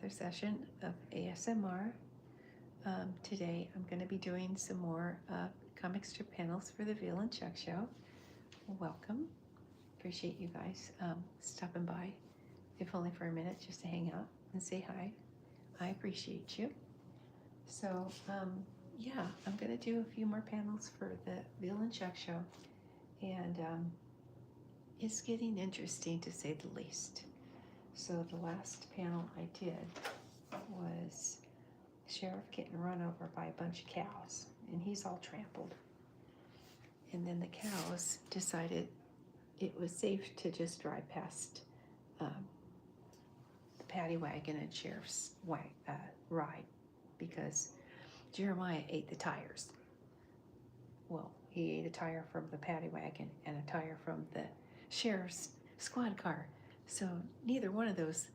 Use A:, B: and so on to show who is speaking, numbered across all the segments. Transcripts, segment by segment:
A: another session of ASMR. Today I'm going to be doing some more comic strip panels for the Veal and Chuck show. Welcome. Appreciate you guys stopping by, if only for a minute, just to hang out and say hi. I appreciate you. So, yeah, I'm going to do a few more panels for the Veal and Chuck show. And it's getting interesting, to say the least. So the last panel I did was Sheriff getting run over by a bunch of cows, and he's all trampled. And then the cows decided it was safe to just drive past the paddy wagon and Sheriff's ride, because Jeremiah ate the tires. Well, he ate a tire from the paddy wagon and a tire from the Sheriff's squad car. So neither one of those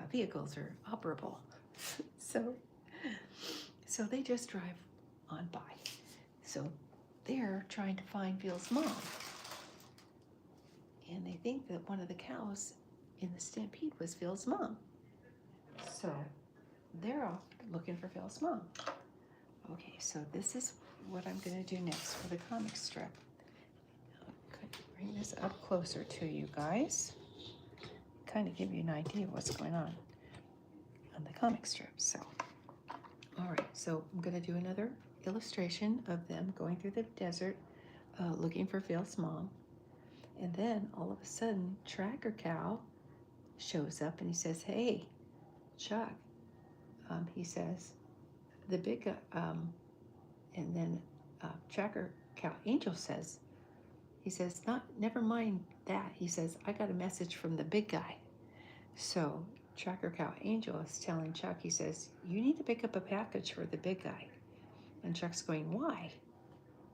A: vehicles are operable. So they just drive on by. So they're trying to find Veal's mom. And they think that one of the cows in the stampede was Veal's mom. So they're off looking for Veal's mom. Okay, so this is what I'm going to do next for the comic strip. Could bring this up closer to you guys. Kind of give you an idea of what's going on the comic strip. So, all right, so I'm going to do another illustration of them going through the desert looking for Veal's mom. And then all of a sudden, Tracker Cow shows up and he says, "Hey, Chuck," he says, "the big and then Tracker Cow Angel says, he says, never mind that. He says, "I got a message from the big guy." So Tracker Cow Angel is telling Chuck, he says, "You need to pick up a package for the big guy." And Chuck's going, "Why?"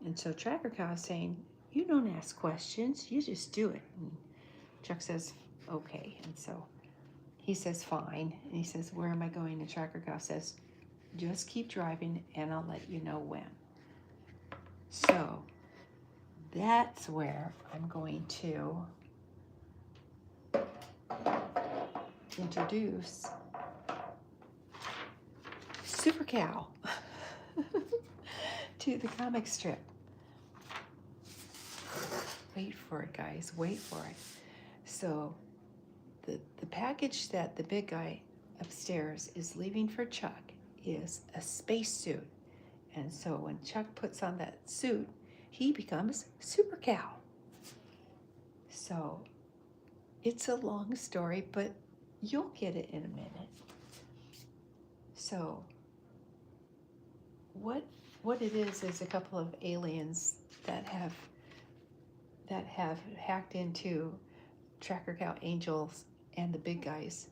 A: And so Tracker Cow is saying, "You don't ask questions, you just do it." And Chuck says, "Okay." And so he says, "Fine." And he says, "Where am I going?" And Tracker Cow says, "Just keep driving and I'll let you know when." So that's where I'm going to introduce Super Cow to the comic strip. Wait for it, guys, wait for it. So the package that the big guy upstairs is leaving for Chuck is a spacesuit. And so when Chuck puts on that suit, he becomes Super Cow. So it's a long story, but you'll get it in a minute. So what it is a couple of aliens that have hacked into Tracker Cow Angels and the big guy's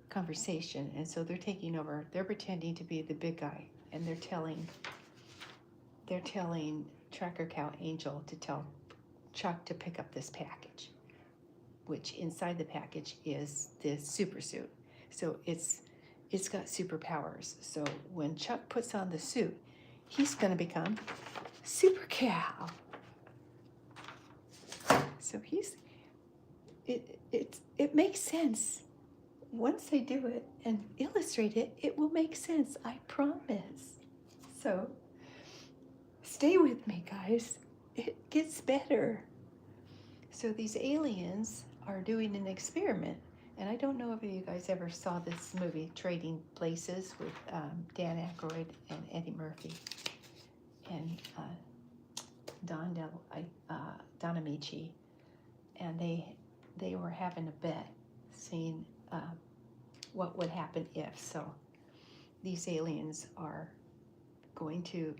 A: conversation. And so they're taking over. They're pretending to be the big guy, and they're telling Tracker Cow Angel to tell Chuck to pick up this package, which inside the package is this super suit. So it's got superpowers. So when Chuck puts on the suit, he's going to become Super Cow. So it makes sense. Once they do it and illustrate it, it will make sense, I promise. So stay with me, guys. It gets better. So these aliens are doing an experiment. And I don't know if you guys ever saw this movie, Trading Places, with Dan Aykroyd and Eddie Murphy and Don Amici. And they were having a bet, seeing what would happen if. So these aliens are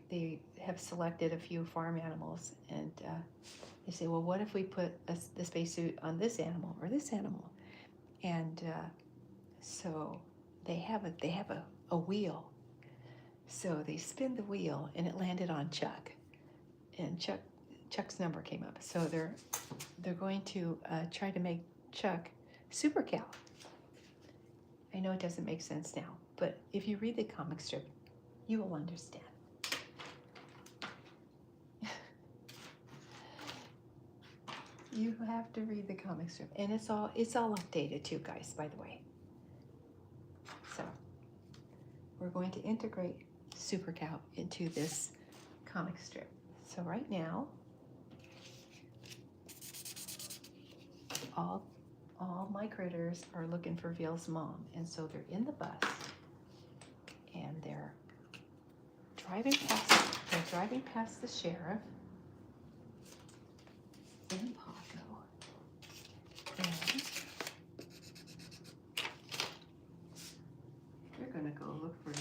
A: they have selected a few farm animals, and they say, well, what if we put the spacesuit on this animal or this animal? And so they have a wheel. So they spin the wheel, and it landed on Chuck, and Chuck's number came up. So they're going to try to make Chuck Super Cow. I know it doesn't make sense now, but if you read the comic strip, you will understand. You have to read the comic strip, and it's all updated too, guys, by the way. So we're going to integrate Super Cow into this comic strip. So right now, all my critters are looking for Veal's mom, and so they're in the bus, and they're driving past the sheriff in Paco, and they're gonna go look for.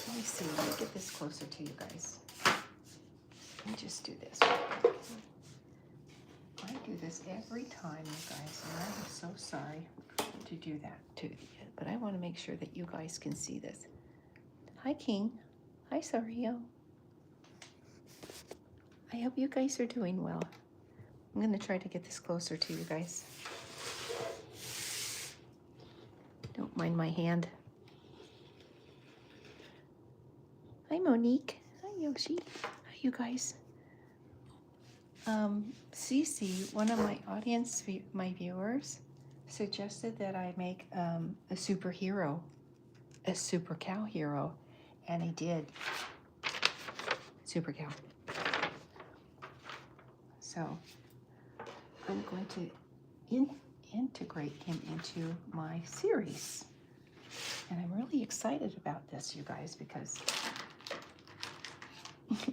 A: Let me see. Let me get this closer to you guys. Let me just do this. I do this every time, you guys, and I am so sorry to do that to you. But I want to make sure that you guys can see this. Hi, King. Hi, Sario. I hope you guys are doing well. I'm going to try to get this closer to you guys. Don't mind my hand. Hi, Monique. Hi, Yoshi. Hi, you guys. Cece, one of my audience, my viewers, suggested that I make a superhero, a Super Cow hero, and I did. Super Cow. So I'm going to integrate him into my series, and I'm really excited about this, you guys, because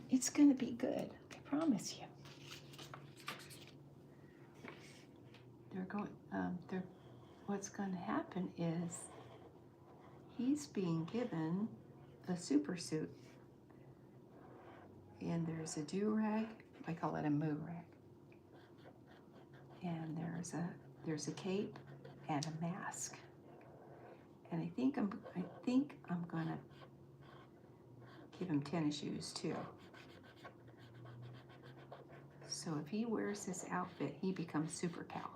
A: it's going to be good. I promise you. What's going to happen is he's being given a super suit, and there's a do-rag. I call it a moo rag, and there's a cape and a mask, and I think I'm gonna give him tennis shoes too. So if he wears this outfit, he becomes Super Cow.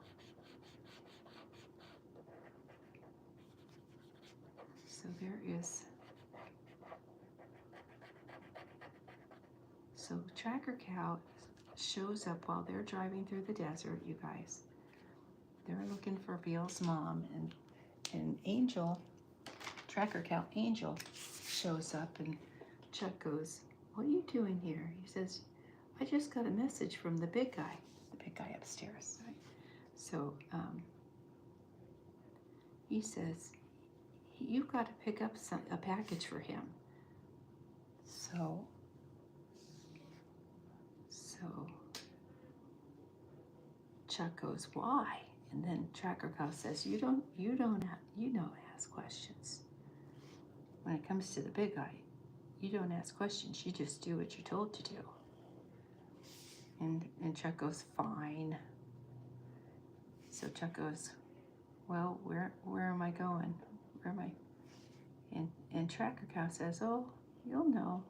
A: So there is. So Tracker Cow shows up while they're driving through the desert, you guys. They're looking for Veal's mom, and Angel, Tracker Cow Angel, shows up, and Chuck goes, "What are you doing here?" He says, "I just got a message from the big guy upstairs." Right? So he says, "You've got to pick up a package for him." So Chuck goes, "Why?" And then Tracker Cow says, "You don't ask questions. When it comes to the big guy, you don't ask questions. You just do what you're told to do." And Chuck goes, "Fine." So Chuck goes, "Well, where am I going? Where am I?" And Tracker Cow says, "Oh, you'll know."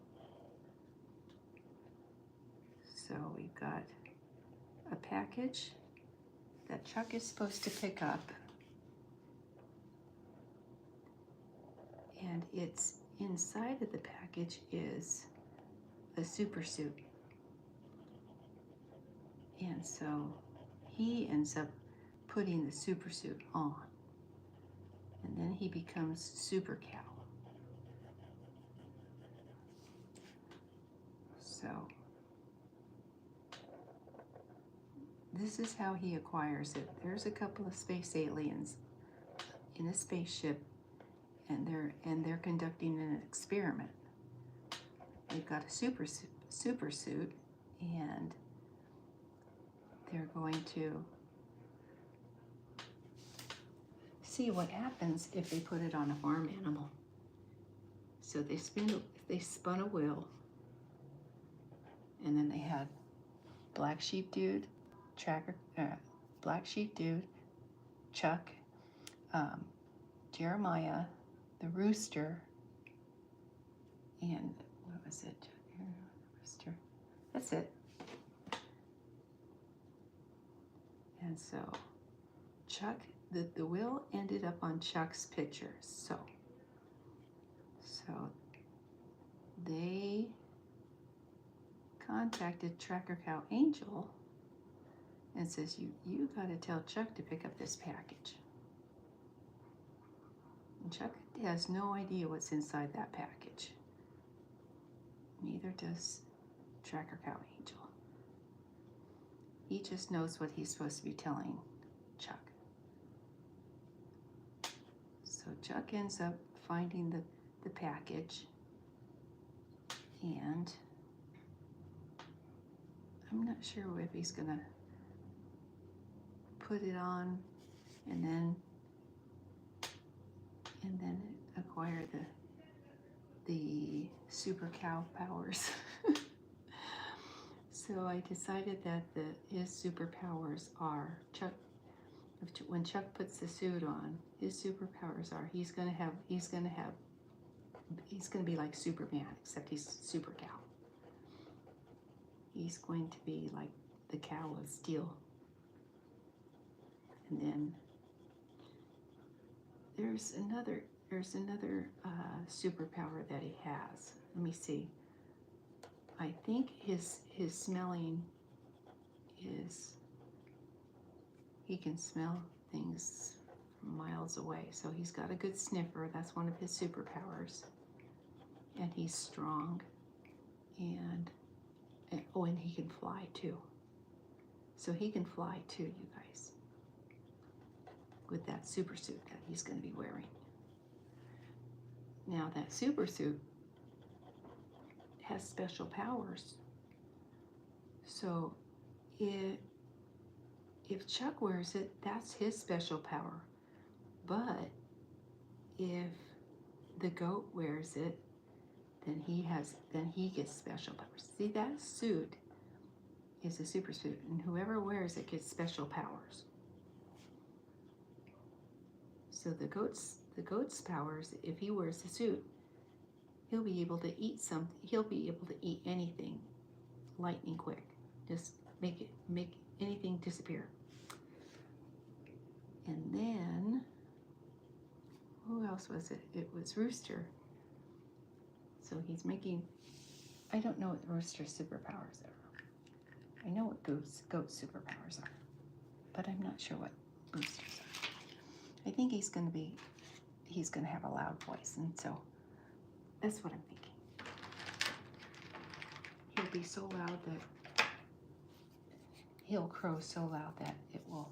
A: So we've got a package that Chuck is supposed to pick up, and it's inside of the package is a super suit. And so he ends up putting the super suit on, and then he becomes Super Cow. So this is how he acquires it. There's a couple of space aliens in a spaceship, and they're conducting an experiment. They've got a super suit, and they're going to see what happens if they put it on a farm animal. So they spun a wheel, and then they had Black Sheep Dude, Black Sheep Dude, Chuck, Jeremiah, the Rooster, and what was it? Rooster. That's it. And so Chuck, the wheel ended up on Chuck's picture. So they contacted Tracker Cow Angel and says, you got to tell Chuck to pick up this package. And Chuck has no idea what's inside that package. Neither does Tracker Cow Angel. He just knows what he's supposed to be telling Chuck. So Chuck ends up finding the package, and I'm not sure if he's gonna put it on and then acquire the super cow powers. So I decided that his superpowers are when Chuck puts the suit on, his superpowers are he's gonna be like Superman, except he's super cow. He's going to be like the cow of steel. And then there's another superpower that he has. Let me see. I think his smelling is, he can smell things from miles away. So he's got a good sniffer. That's one of his superpowers. And he's strong. And he can fly too. So he can fly too, you guys, with that super suit that he's going to be wearing. Now that super suit has special powers. So if Chuck wears it, that's his special power. But if the goat wears it, then he gets special powers. See, that suit is a super suit, and whoever wears it gets special powers. So the goat's powers, if he wears the suit, he'll be able to eat something. He'll be able to eat anything lightning quick. Just make anything disappear. And then, who else was it? It was Rooster. So he's making, I don't know what Rooster's superpowers are. I know what goat's superpowers are, but I'm not sure what Rooster's are. I think he's gonna have a loud voice, and so that's what I'm thinking. He'll be so loud that he'll crow so loud that people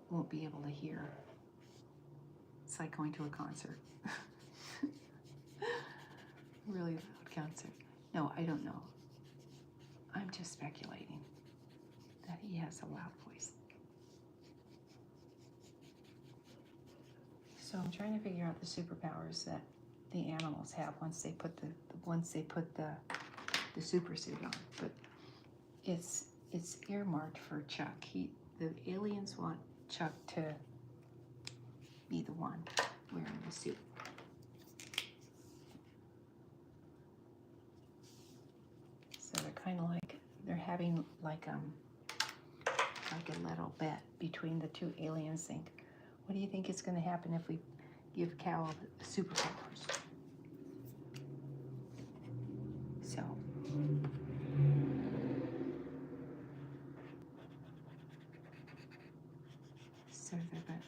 A: won't be able to hear. It's like going to a concert. Really loud concert. No, I don't know. I'm just speculating that he has a loud voice. So I'm trying to figure out the superpowers that the animals have once they put the super suit on. But it's earmarked for Chuck. The aliens want Chuck to be the one wearing the suit. So they're kind of like, they're having like a little bet between the two aliens. Think, what do you think is going to happen if we give Cal superpowers? So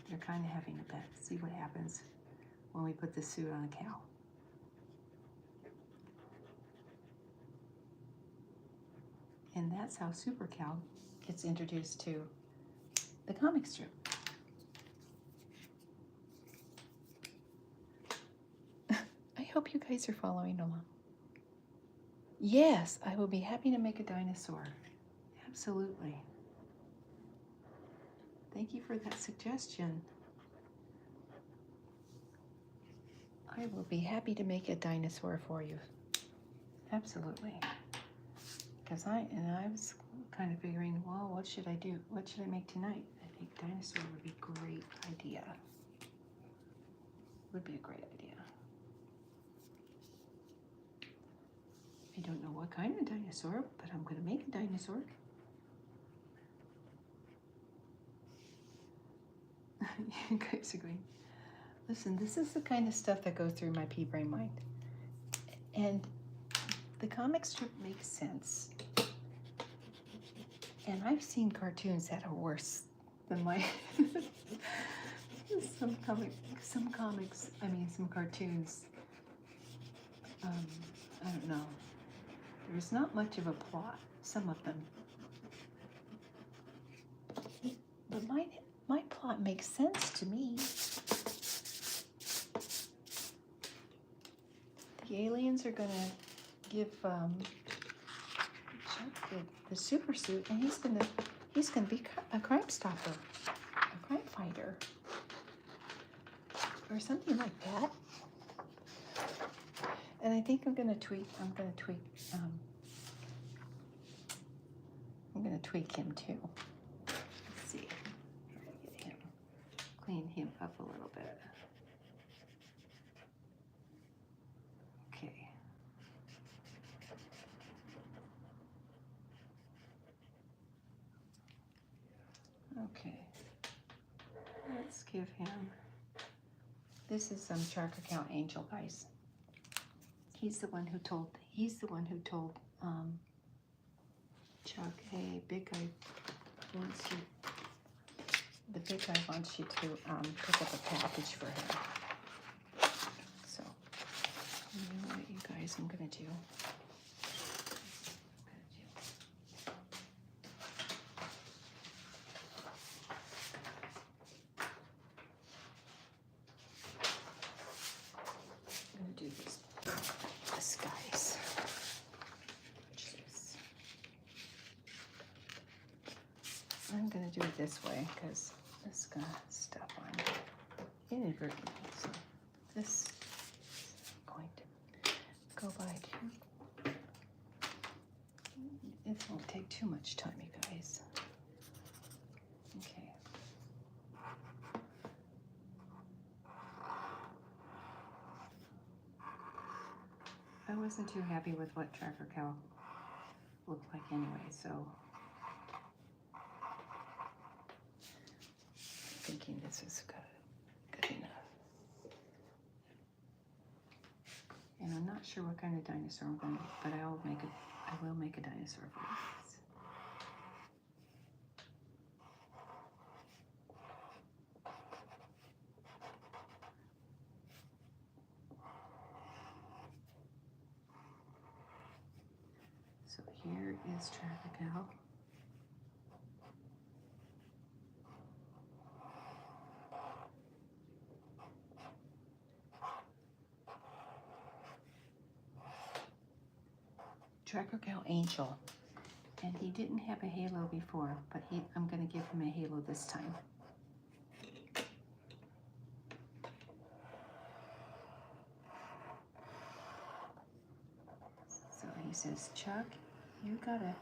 A: they're kind of having a bet. See what happens when we put the suit on a cow. And that's how Super Cow gets introduced to the comic strip. I hope you guys are following along. Yes, I will be happy to make a dinosaur. Absolutely. Thank you for that suggestion. I will be happy to make a dinosaur for you. Absolutely. Because I was kind of figuring, well, what should I do? What should I make tonight? I think dinosaur would be a great idea. Would be a great idea. I don't know what kind of dinosaur, but I'm going to make a dinosaur. You guys are going, listen, this is the kind of stuff that goes through my pea brain mind. And the comic strip makes sense. And I've seen cartoons that are worse than my some comics, I mean, some cartoons, I don't know. There's not much of a plot, some of them. But my plot makes sense to me. The aliens are gonna give Chuck the super suit, and he's gonna be a crime stopper, a crime fighter, or something like that. And I think I'm gonna tweak him too. Let's see. Try to get him, clean him up a little bit. Okay. Okay. Let's give him. This is some tracker count Angel, guys. He's the one who told Chuck, hey, the big guy wants you to pick up a package for him. So, you know what, you guys, I'm gonna do. I'm gonna do this guys. I'm gonna do it this way because this gonna step on inadvertently. So this is going to go by too. It won't take too much time, you guys. Okay. I wasn't too happy with what Tracker Cow looked like anyway, so thinking this is good enough. And I'm not sure what kind of dinosaur I'm going to make, but I will make a dinosaur for you guys. So here is Tracker Cow. Tracker Cow Angel, and he didn't have a halo before, but I'm going to give him a halo this time. So he says, Chuck, you gotta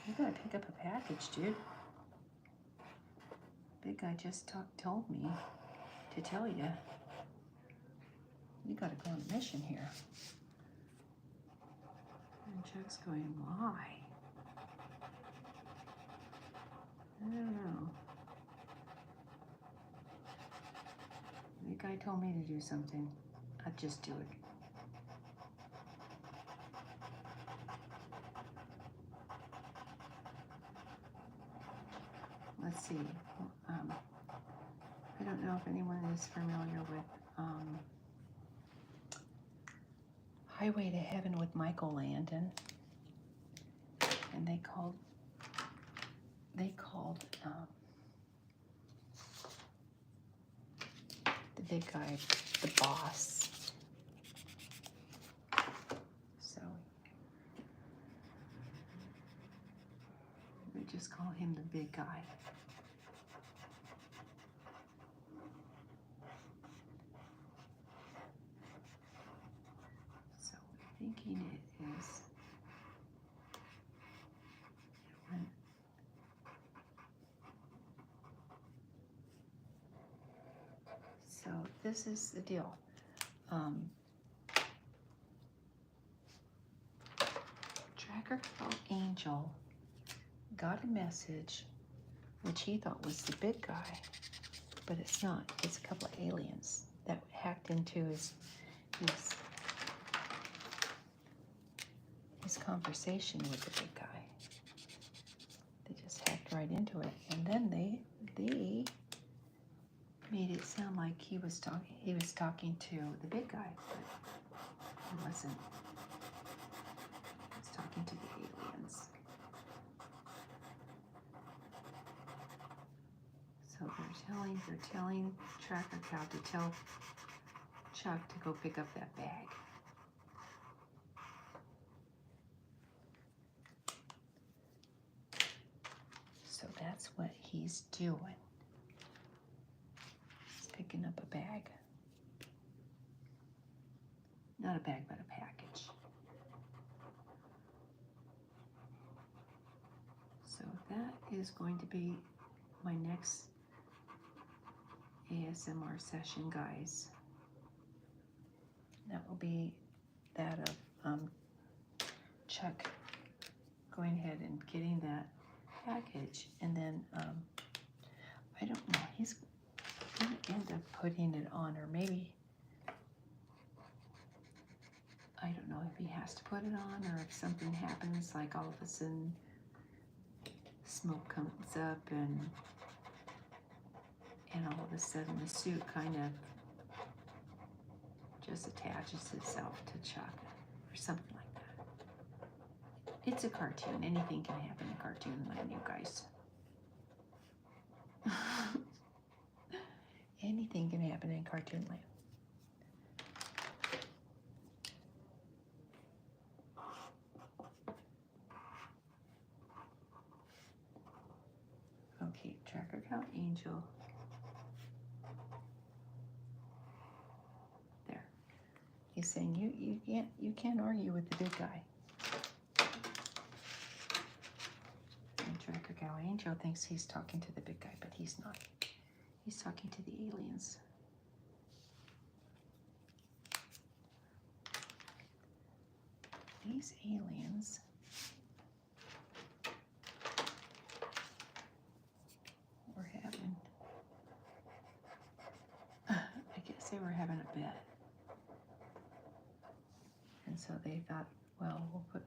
A: pick up a package, dude. Big guy just told me to tell you, you gotta go on a mission here. And Chuck's going, why? I don't know. The guy told me to do something. I'd just do it. Let's see. I don't know if anyone is familiar with Highway to Heaven with Michael Landon, and they called the big guy the boss. So we just call him the big guy. So we're thinking it is. So this is the deal. Tracker Cow Angel got a message which he thought was the big guy, but it's not. It's a couple of aliens that hacked into his conversation with the big guy. They just hacked right into it, and then they made it sound like he was talking to the big guy, but he wasn't. He was talking to the aliens. So they're telling Tracker Cow to tell Chuck to go pick up that bag. So that's what he's doing. He's picking up a bag. Not a bag, but a package. So that is going to be my next ASMR session, guys. That will be that of Chuck going ahead and getting that package, and then I don't know, he's gonna end up putting it on, or maybe, I don't know if he has to put it on, or if something happens, like all of a sudden smoke comes up and all of a sudden the suit kind of just attaches itself to Chuck, or something like that. It's a cartoon. Anything can happen in cartoon land, you guys. Anything can happen in cartoon land. Okay, Tracker Cow Angel. There. He's saying you can't argue with the big guy. And Tracker Cow Angel thinks he's talking to the big guy, but he's not. He's talking to the aliens. These aliens were having, I guess they were having a bet. And so they thought, well, we'll put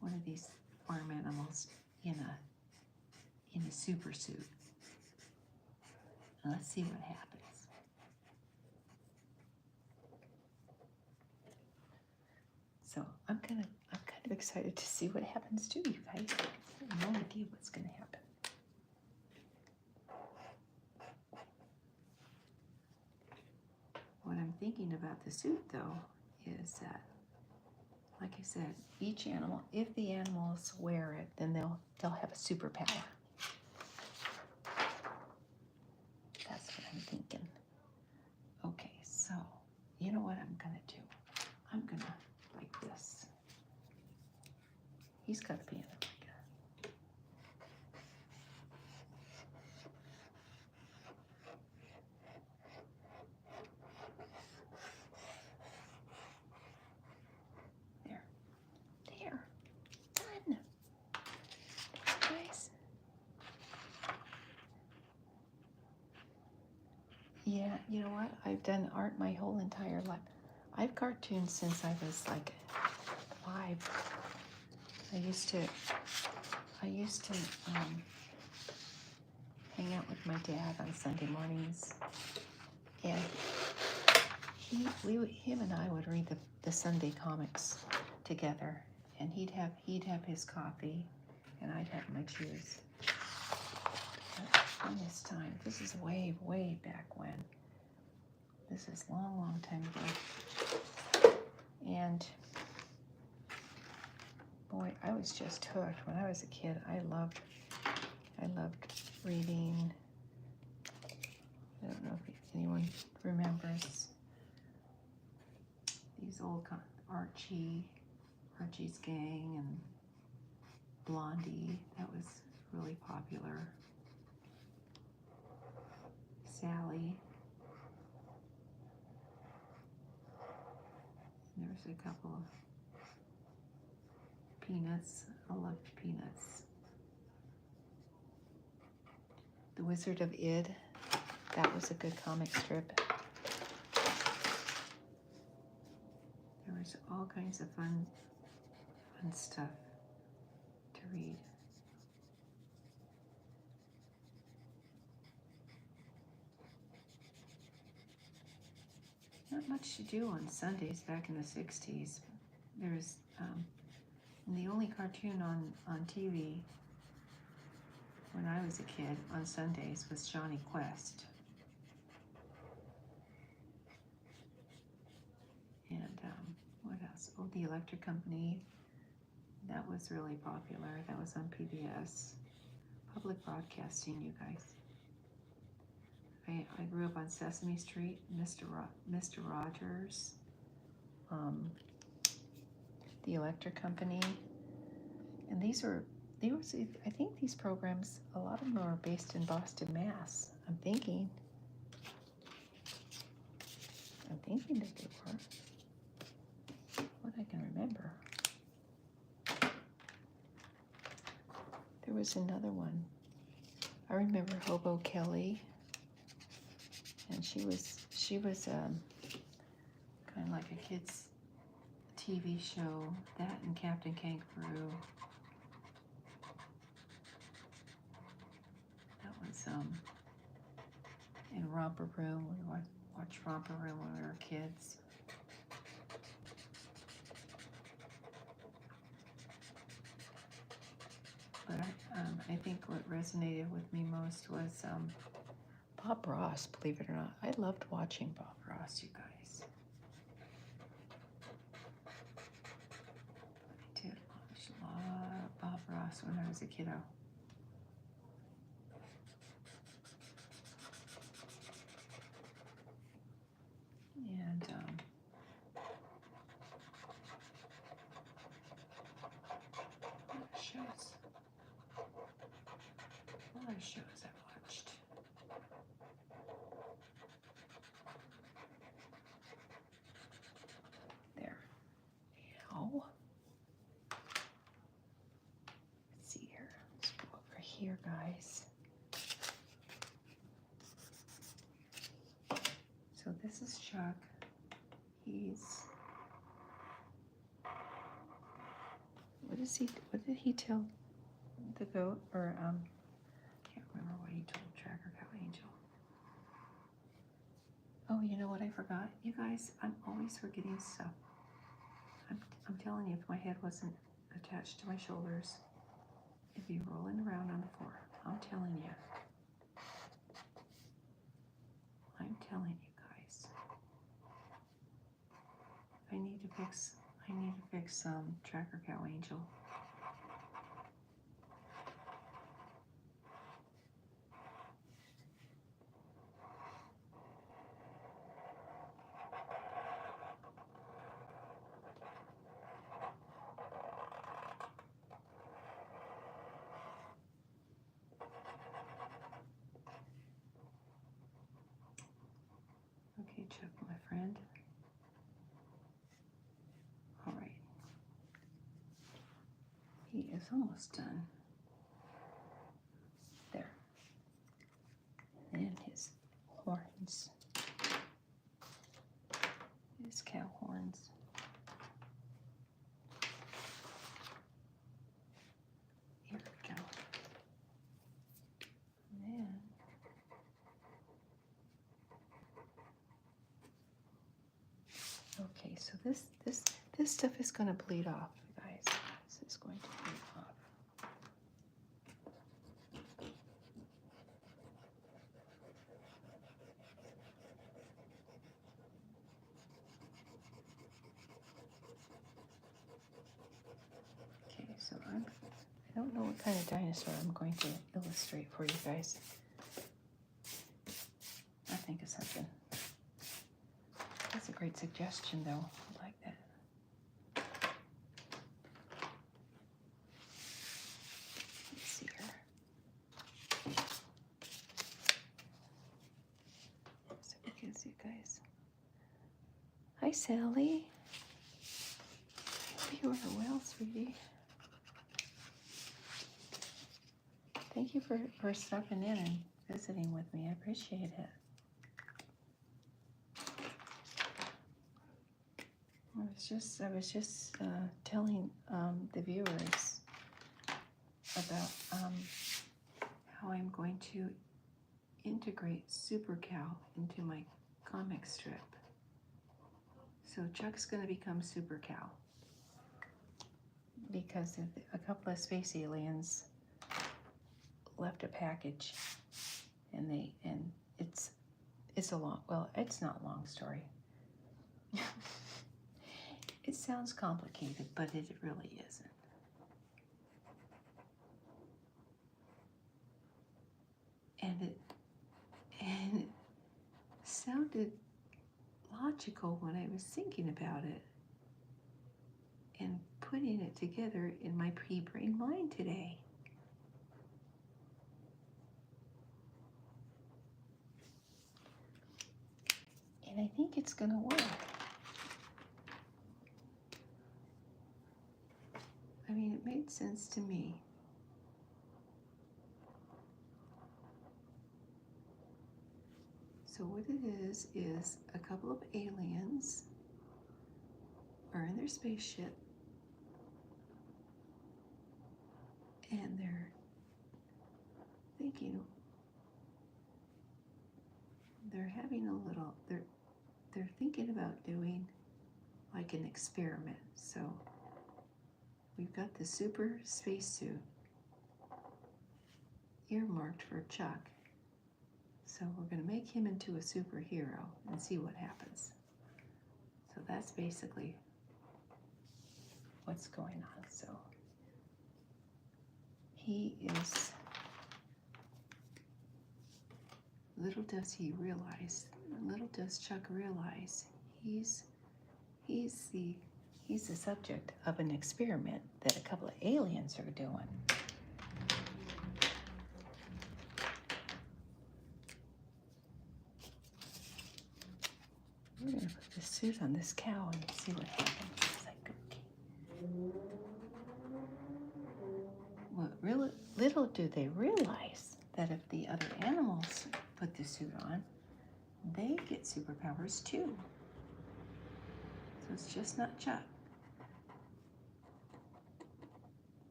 A: one of these farm animals in a super suit. And let's see what happens. So I'm kind of excited to see what happens too, you guys. I have no idea what's gonna happen. What I'm thinking about the suit though is that, like I said, each animal, if the animals wear it, then they'll have a superpower. That's what I'm thinking. Okay, so you know what I'm gonna do? I'm gonna, like this. He's got to be in it like that. There. Done. Guys. Yeah, you know what? I've done art my whole entire life. I've cartooned since I was like 5. I used to hang out with my dad on Sunday mornings, and him and I would read the Sunday comics together, and he'd have his coffee, and I'd have my juice. But in this time, this is way back when. This is long time ago, and boy, I was just hooked. When I was a kid, I loved reading. I don't know if anyone remembers these old Archie's Gang and Blondie. That was really popular. Sally. And there's a couple of Peanuts. I loved Peanuts. The Wizard of Id. That was a good comic strip. There was all kinds of fun stuff to read. not much to do on Sundays back in the 60s. There's, and the only cartoon on TV when I was a kid on Sundays was Johnny Quest. And what else? Oh, The Electric Company. That was really popular. That was on PBS. Public Broadcasting, you guys. I grew up on Sesame Street, Mr. Rogers, The Electric Company, and I think these programs, a lot of them are based in Boston, Mass. I'm thinking that they were. What I can remember. There was another one. I remember Hobo Kelly, and she was kind of like a kids TV show. That and Captain Kangaroo. That was in Romper Room. We watched Romper Room when we were kids. But I think what resonated with me most was Bob Ross, believe it or not. I loved watching Bob Ross, you guys. I did watch a lot of Bob Ross when I was a kiddo. And a lot of shows I watched. There. Now, let's see here. Let's go over here, guys. So this is Chuck. What did he tell the goat? Or, can't remember what he told Tracker Cow Angel. Oh, you know what I forgot? You guys, I'm always forgetting stuff. I'm telling you, if my head wasn't attached to my shoulders, it'd be rolling around on the floor. I'm telling you. I'm telling you guys. I need to fix Tracker Cow Angel. Okay, Chuck, my friend. All right. He is almost done. There. And his horns. His cow horns. Here we go. And then okay, so this stuff is going to bleed off, guys. This is going to bleed off. Okay, so I don't know what kind of dinosaur I'm going to illustrate for you guys. I think of something. That's a great suggestion, though. I like that. Let's see here. So we can see, guys. Hi, Sally. Hope you are well, sweetie. Thank you for stopping in and visiting with me. I appreciate it. I was just telling the viewers about how I'm going to integrate Super Cow into my comic strip. So Chuck's going to become Super Cow because a couple of space aliens left a package, and it's a long, well, it's not a long story. It sounds complicated, but it really isn't. And it sounded logical when I was thinking about it and putting it together in my pre-brain mind today. And I think it's going to work. I mean, it made sense to me. So what it is a couple of aliens are in their spaceship, and they're thinking, they're having a little, they're thinking about doing like an experiment. So we've got the super spacesuit earmarked for Chuck. So we're going to make him into a superhero and see what happens. So that's basically what's going on. So he is, little does Chuck realize he's the subject of an experiment that a couple of aliens are doing. We're going to put this suit on this cow and see what happens. It's like, okay. Well, really, little do they realize that if the other animals put the suit on, they get superpowers too. So it's just not Chuck.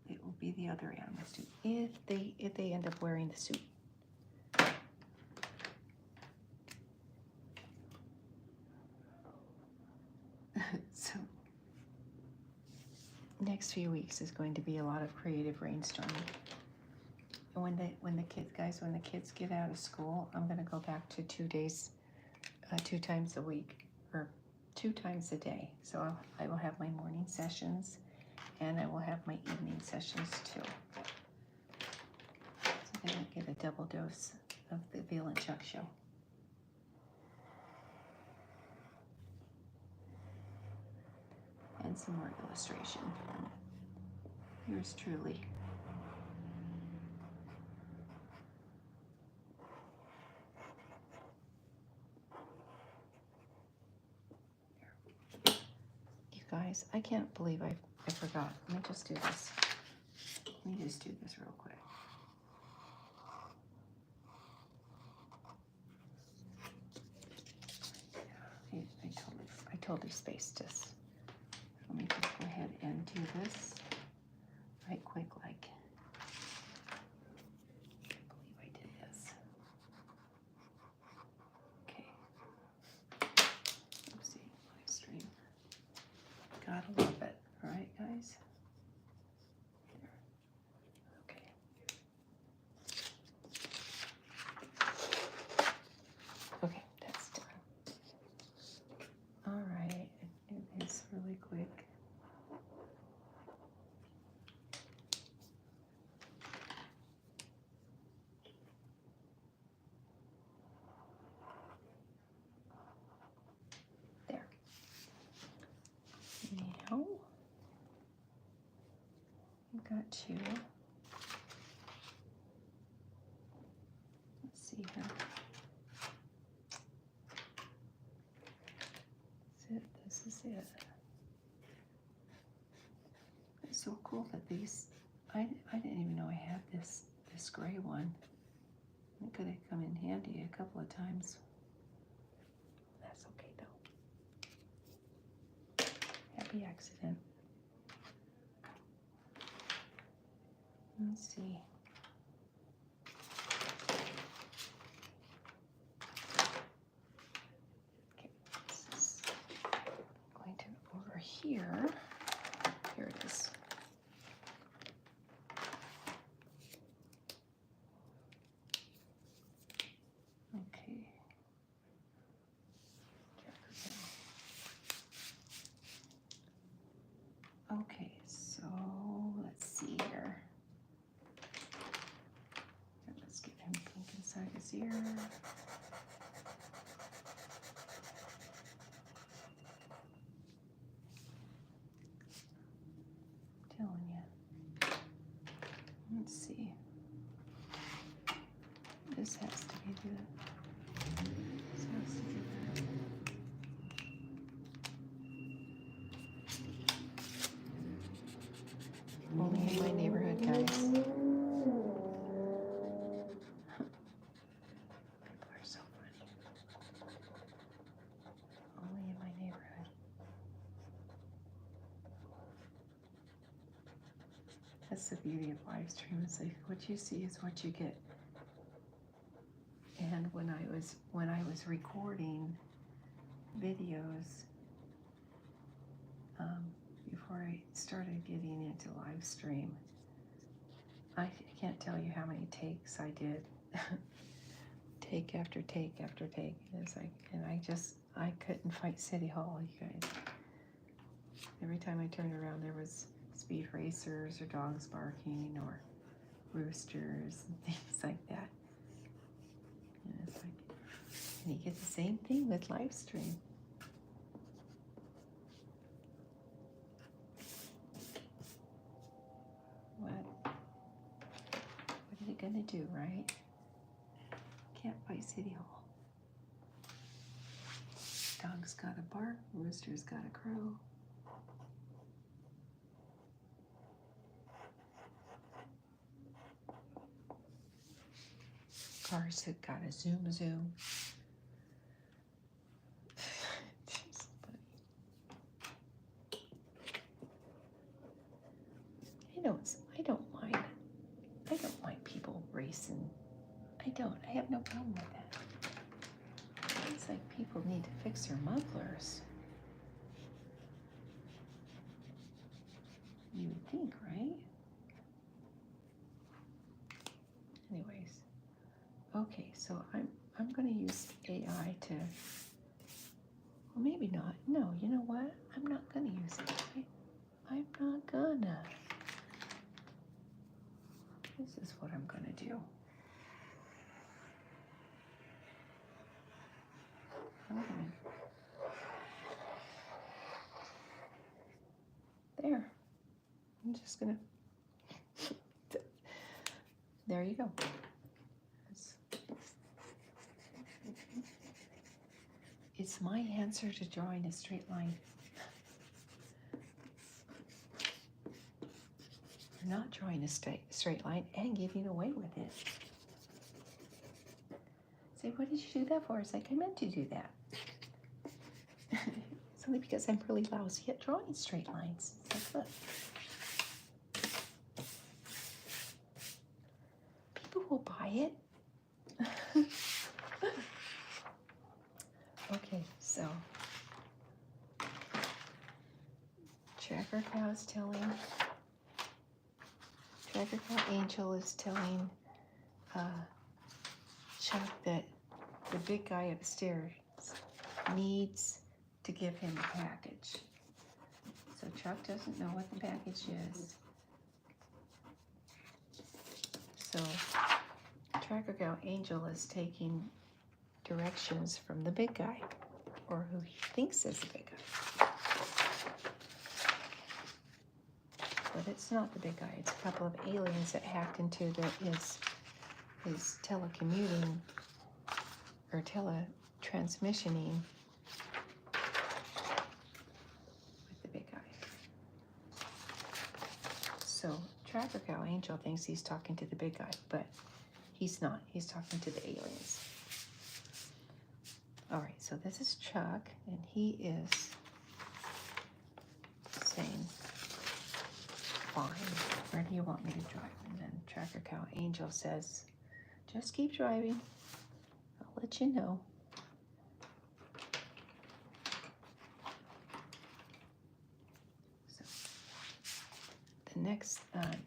A: It will be the other animals too, if they end up wearing the suit. So next few weeks is going to be a lot of creative brainstorming. And when the kids get out of school, I'm going to go back to 2 days, 2 times a week, or 2 times a day. So I will have my morning sessions, and I will have my evening sessions too. So they will get a double dose of the Veal and Chuck show. And some more illustration. Yours truly. You guys, I can't believe I forgot. Let me just do this. Let me just do this real quick. I totally spaced this. Let me just go ahead and do this right quick, like. I can't believe I did this. Okay. Oopsie, live stream. Gotta love it. All right, guys. Okay. Okay, that's done. All right, it is really quick. There. Now, I've got you. Let's see here. This is it. It's so cool that these, I didn't even know I had this gray one. It could have come in handy a couple of times. That's okay though. Happy accident. Let's see. Okay, this is here. Here it is. Okay. Okay, so let's see here. Let's get him pink inside his ear. Telling you. Let's see. This has to be the. This has to be the. Only in my neighborhood, guys. People are so funny. Only in my neighborhood. That's the beauty of live stream. It's like what you see is what you get. And when I was recording videos, before I started getting into live stream, I can't tell you how many takes I did. Take after take after take. It's like, and I couldn't fight City Hall, you guys. Every time I turned around, there was speed racers or dogs barking or roosters and things like that. And it's like, and you get the same thing with live stream. What are you gonna do, right? Can't fight City Hall. Dog's gotta bark, rooster's gotta crow. Cars that gotta zoom. Just funny. I don't mind people racing. I have no problem with that. It's like people need to fix their mufflers. You would think, right? Anyways, okay, so I'm gonna use AI to, well, maybe not. No, you know what? I'm not gonna use AI. I'm not gonna. This is what I'm gonna do. There. I'm just gonna. There you go. It's my answer to drawing a straight line. You're not drawing a straight line and getting away with it. Say, what did you do that for? It's like, I meant to do that. It's only because I'm really lousy at drawing straight lines. It's like, look. People will buy it. Okay, so Tracker Cow Angel is telling Chuck that the big guy upstairs needs to give him a package. So Chuck doesn't know what the package is. So Tracker Cow Angel is taking directions from the big guy, or who he thinks is the big guy. But it's not the big guy. It's a couple of aliens that hacked into his telecommuting or teletransmissioning with the big guy. So Tracker Cow Angel thinks he's talking to the big guy, but he's not. He's talking to the aliens. All right, so this is Chuck, and he is saying, fine, where do you want me to drive? And then Tracker Cow Angel says, just keep driving. I'll let you know.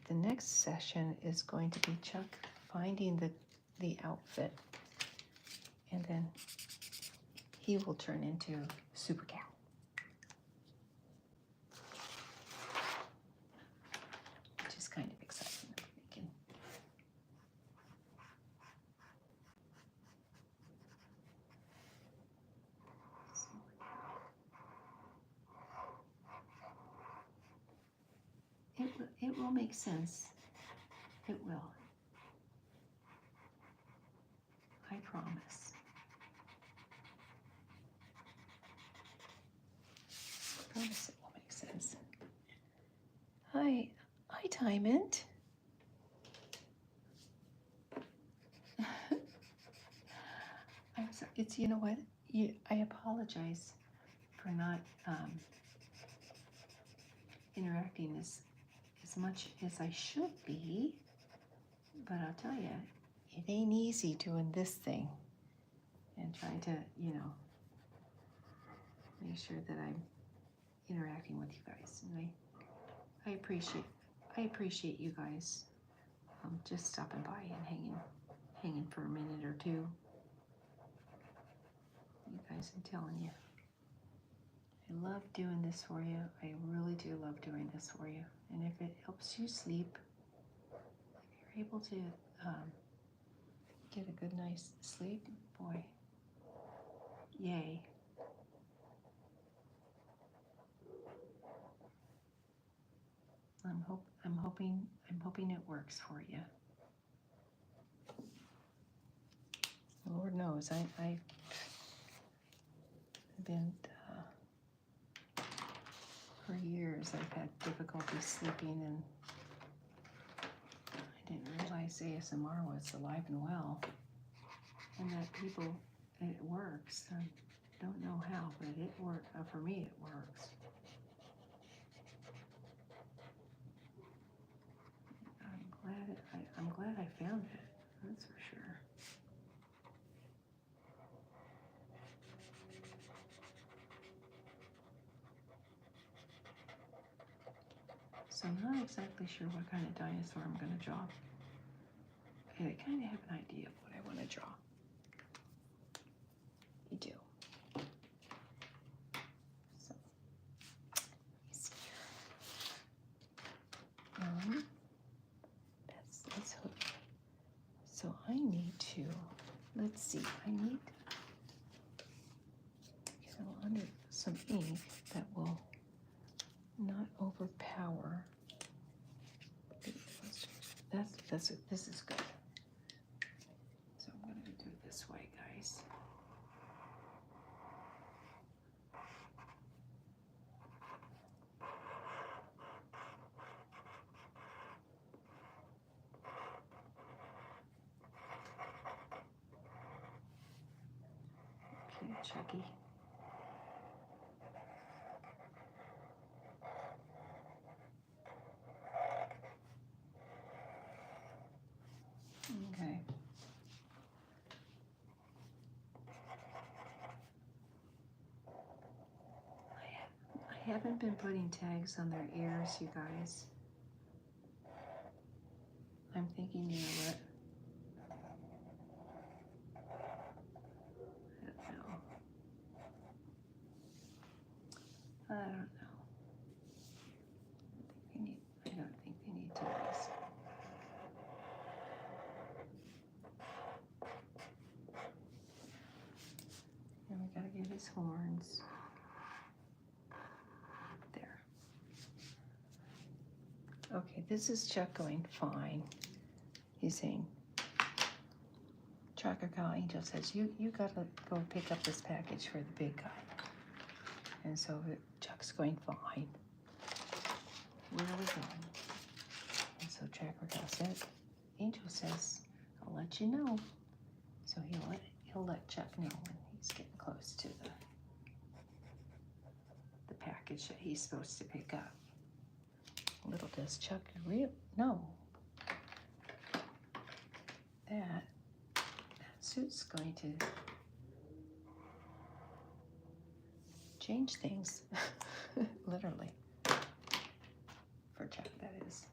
A: the next session is going to be Chuck finding the outfit, and then he will turn into Super Cow. Which is kind of exciting. It will make sense. It will. I promise. I promise it will make sense. Hi, Diamond. I'm sorry. It's, you know what? I apologize for not interacting as much as I should be, but I'll tell you, it ain't easy doing this thing and trying to, you know, make sure that I'm interacting with you guys. And I appreciate you guys just stopping by and hanging for a minute or two. You guys, I'm telling you, I love doing this for you. I really do love doing this for you. And if it helps you sleep, if you're able to get a good night's sleep, boy, yay. I'm hoping it works for you. Lord knows, I've been for years. I've had difficulty sleeping, and I didn't realize ASMR was alive and well, and that it works. I don't know how, but it works. For me, it works. I'm glad I found it. That's for sure. So I'm not exactly sure what kind of dinosaur I'm going to draw. And I kind of have an idea of what I want to draw. You do. So, let me see here. Let's hope. So I need to, let's see, under some ink that will not overpower. This is good. So I'm going to do it this way, guys. Okay, Chucky. Okay. I haven't been putting tags on their ears, you guys. I'm thinking, you know what? I don't know. I don't think they need tags. And we gotta get his horns. There. Okay, this is Chuck going fine. He's saying, Tracker Cow Angel says, you gotta go pick up this package for the big guy. And so Chuck's going fine. Where are we going? And so Tracker Cow says, Angel says, I'll let you know. So he'll let Chuck know when he's getting close to the package that he's supposed to pick up. Little does Chuck know that suit's going to change things, literally, for chat, that is.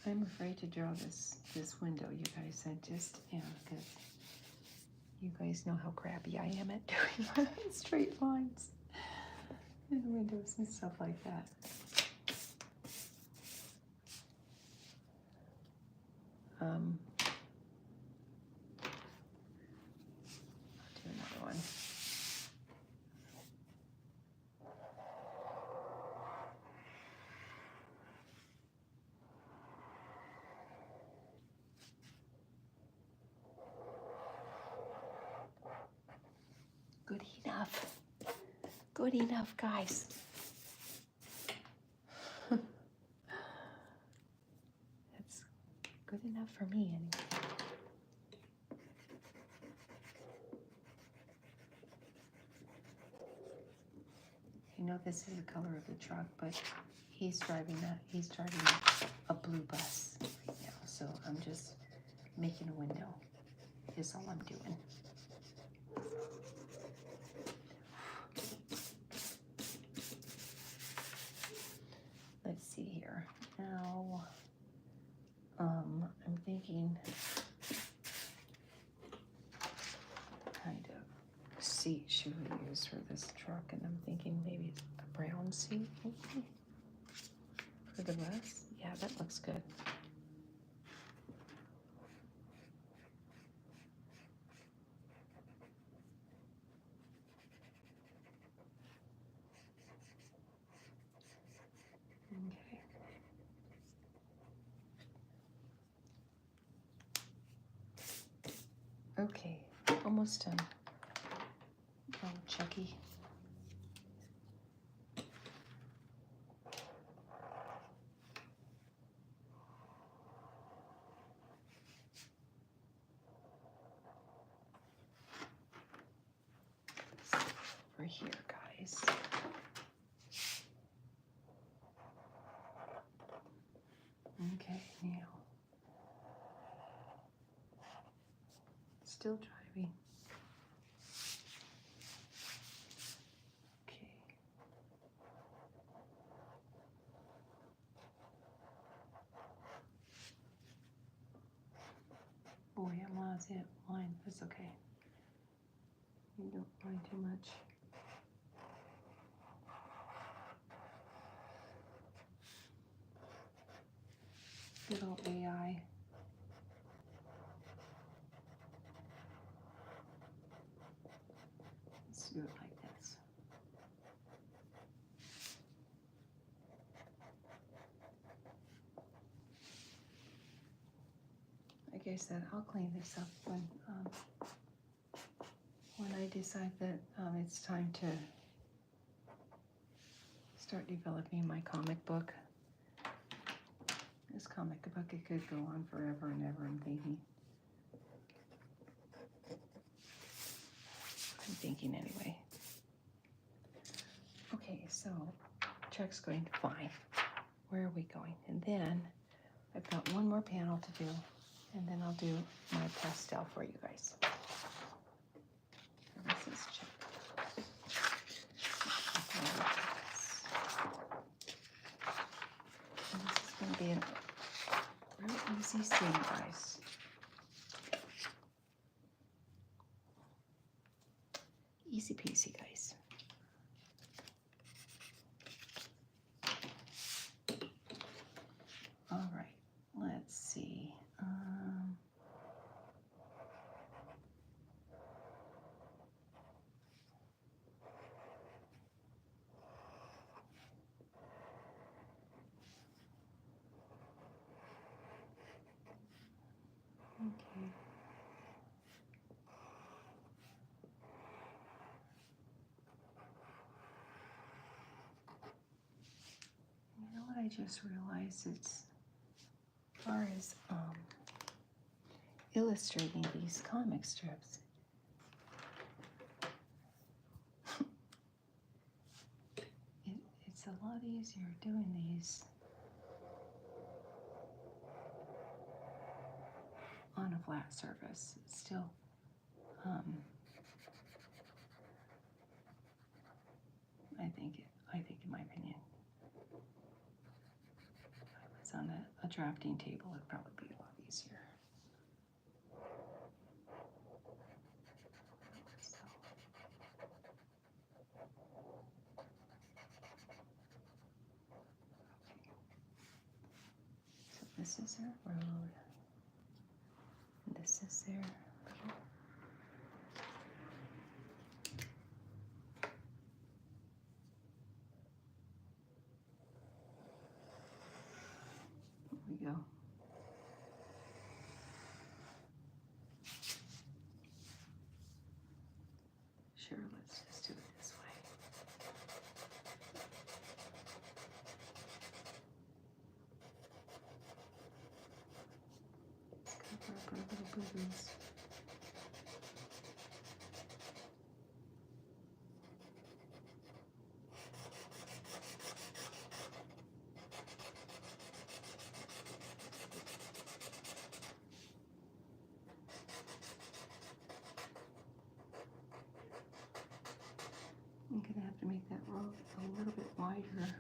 A: I'm afraid to draw this window, you guys. I just am, because you guys know how crappy I am at doing straight lines and windows and stuff like that. I'll do another one. Good enough. Good enough, guys. That's good enough for me, anyway. I know this is the color of the truck, but he's driving a blue bus right now, so I'm just making a window is all I'm doing. Let's see here. Now, I'm thinking kind of seat should we use for this truck, and I'm thinking maybe a brown seat maybe for the bus. Yeah, that looks good. Okay, almost done. Oh, Chucky. Over here, guys. Okay, now. Still driving. Okay. Boy, I'm lost at line. That's okay. You don't mind too much. Good old AI. Let's do it like this. Like I said, I'll clean this up when I decide that it's time to start developing my comic book. This comic book, it could go on forever and ever, I'm thinking anyway. Okay, so truck's going fine. Where are we going? And then I've got one more panel to do, and then I'll do my pastel for you guys. This is check. And this is going to be a real easy scene, guys. Easy peasy, guys. All right, let's see. Okay. You know what I just realized? It's as far as illustrating these comic strips. It's a lot easier doing these on a flat surface. It's still, I think in my opinion, if I was on a drafting table, it'd probably be a lot easier. So this is their road. And this is their little. Here we go. Sure, let's just do it this way. Cover up our little boo-boos. I'm gonna have to make that road a little bit wider.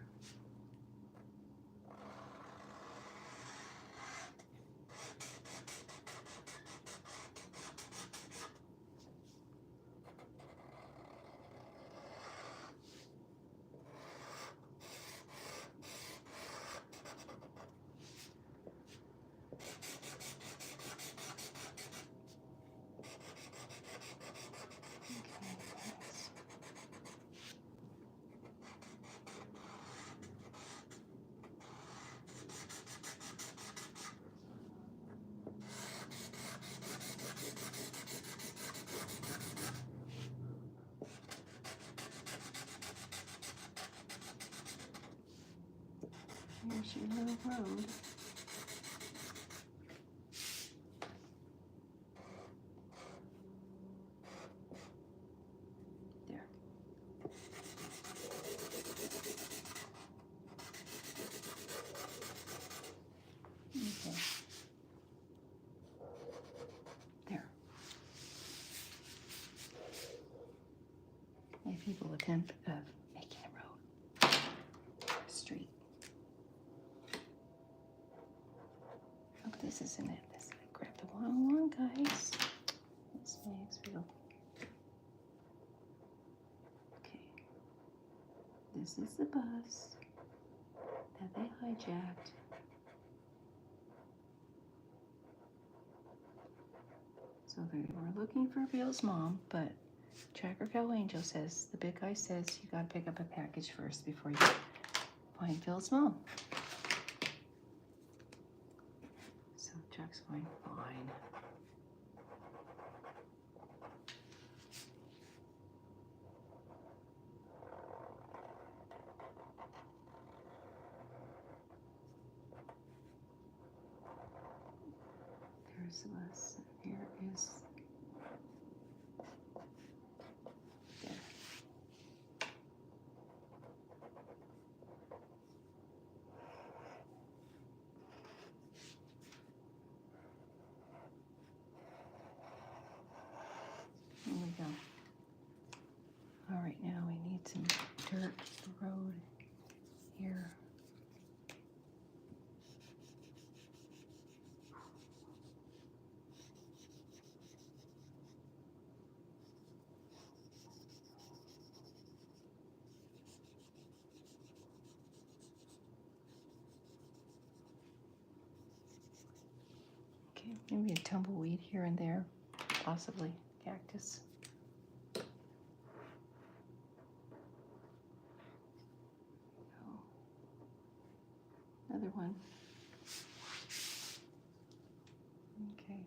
A: Here's your little road. There. Okay. There. Many people attempt making a road, a street. Oh, this isn't it. This I grabbed the wrong one, guys. This makes real. Okay. This is the bus that they hijacked. So they were looking for Bill's mom, but Tracker Cal Angel says, the big guy says you gotta pick up a package first before you find Phil's mom. So Chuck's going, fine. There's the bus. Here is there. Here we go. All right, now we need some dirt road here. Okay, maybe a tumbleweed here and there, possibly cactus. Oh. Another one. Okay.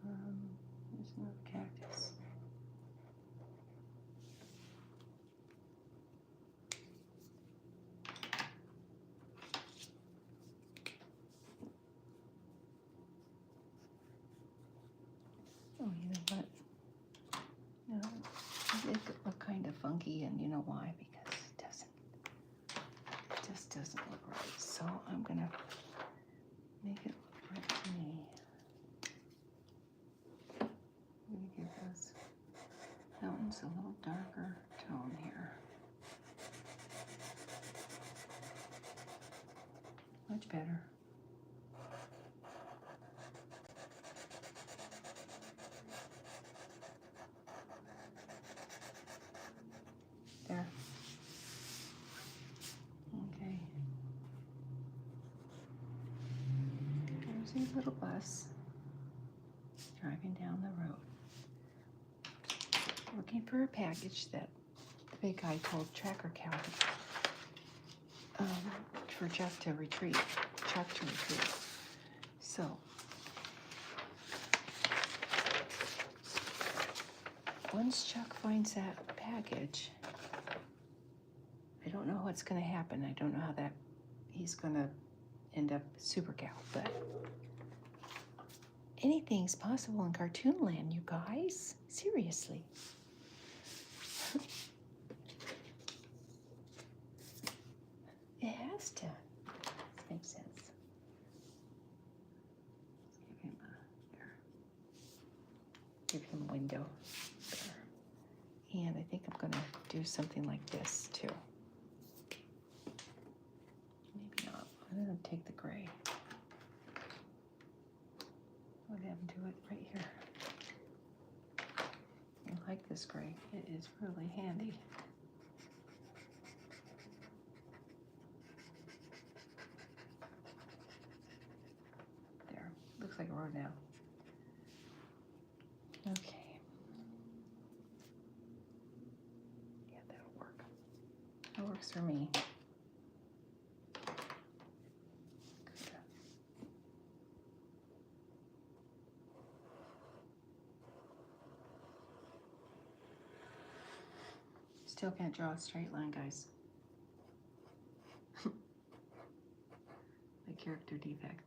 A: There's another cactus. chunky, and you know why? Because it just doesn't look right. So I'm gonna make it look right to me. I'm gonna give those mountains a little darker tone here. Much better. There. Okay. There's a little bus driving down the road, looking for a package that the big guy told Tracker Cow for Chuck to retrieve. So once Chuck finds that package, I don't know what's going to happen. I don't know how that he's going to end up Super Cow, but anything's possible in cartoon land, you guys. Seriously. It has to. This makes sense. Give him a window there. And I think I'm going to do something like this too. Maybe not. I'm going to take the gray. What happened to it right here? I like this gray. It is really handy. There. Looks like a road now. Okay. Yeah, that'll work. That works for me. Good. Still can't draw a straight line, guys. My character defect.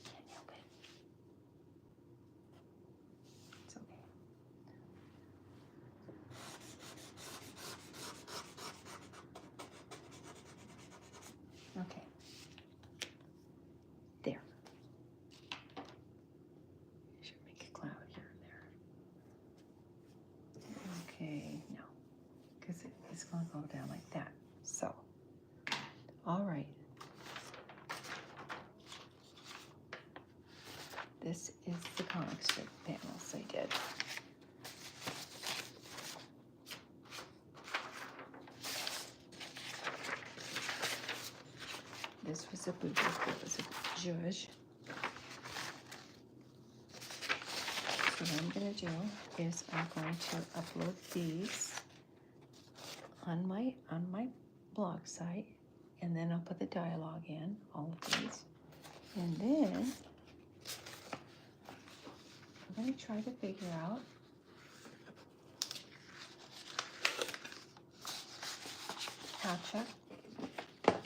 A: Can't help it. It's okay. Okay. There. Should make a cloud here and there. Okay, no. Because it's going to go down like that. So, all right. This is the comic strip panels I did. This was a bougie, that was a judge. So what I'm going to do is I'm going to upload these on my blog site, and then I'll put the dialogue in, all of these. And then I'm going to try to figure out how Chuck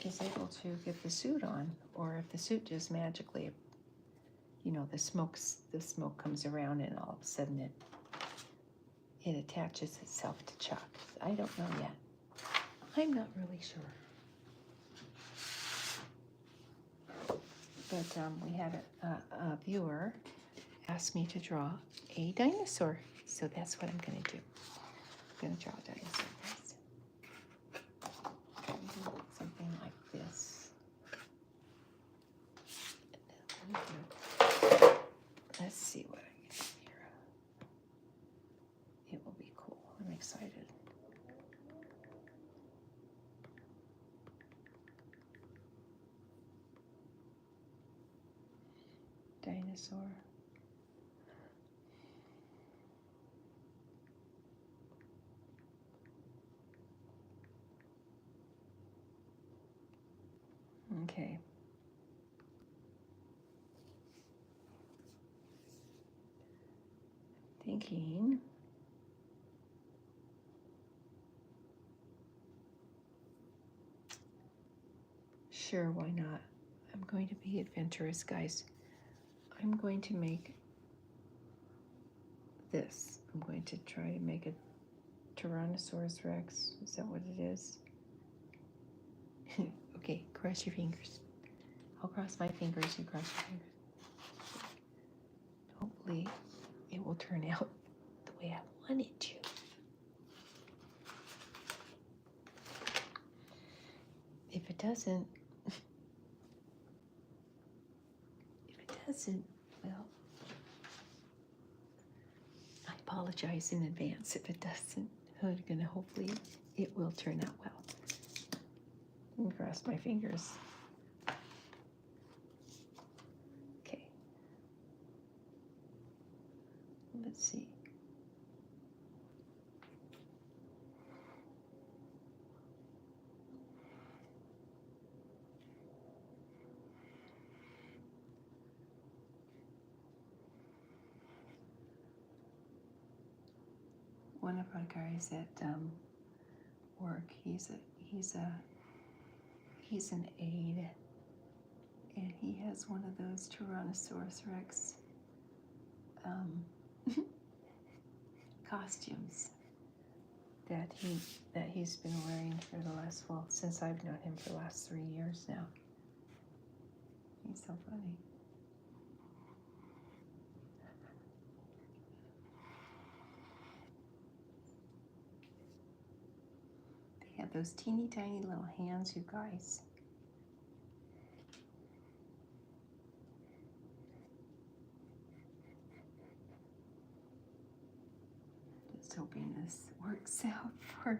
A: is able to get the suit on, or if the suit just magically, you know, the smoke comes around and all of a sudden it attaches itself to Chuck. I don't know yet. I'm not really sure. But we had a viewer ask me to draw a dinosaur, so that's what I'm going to do. I'm going to draw a dinosaur, guys. Something like this. Let's see what I get here. It will be cool. I'm excited. Dinosaur. Okay. Thinking. Sure, why not? I'm going to be adventurous, guys. I'm going to make this. I'm going to try to make a Tyrannosaurus Rex. Is that what it is? Okay, cross your fingers. I'll cross my fingers, you cross your fingers. Hopefully it will turn out the way I want it to. If it doesn't, well, I apologize in advance if it doesn't. Hopefully it will turn out well. And cross my fingers. Okay. Let's see. One of our guys at work, he's an aide, and he has one of those Tyrannosaurus Rex costumes that he's been wearing for the last, well, since I've known him for the last 3 years now. He's so funny. They have those teeny tiny little hands, you guys. Just hoping this works out for me.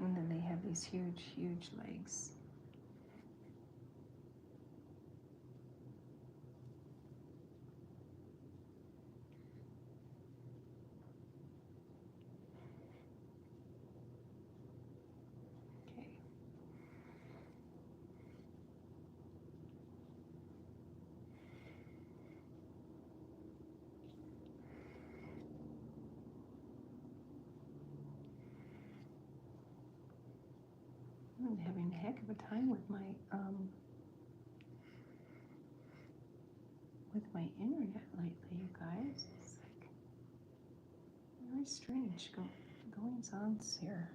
A: And then they have these huge, huge legs. Okay. I'm having a heck of a time with my internet lately, you guys. It's like very strange goings on here.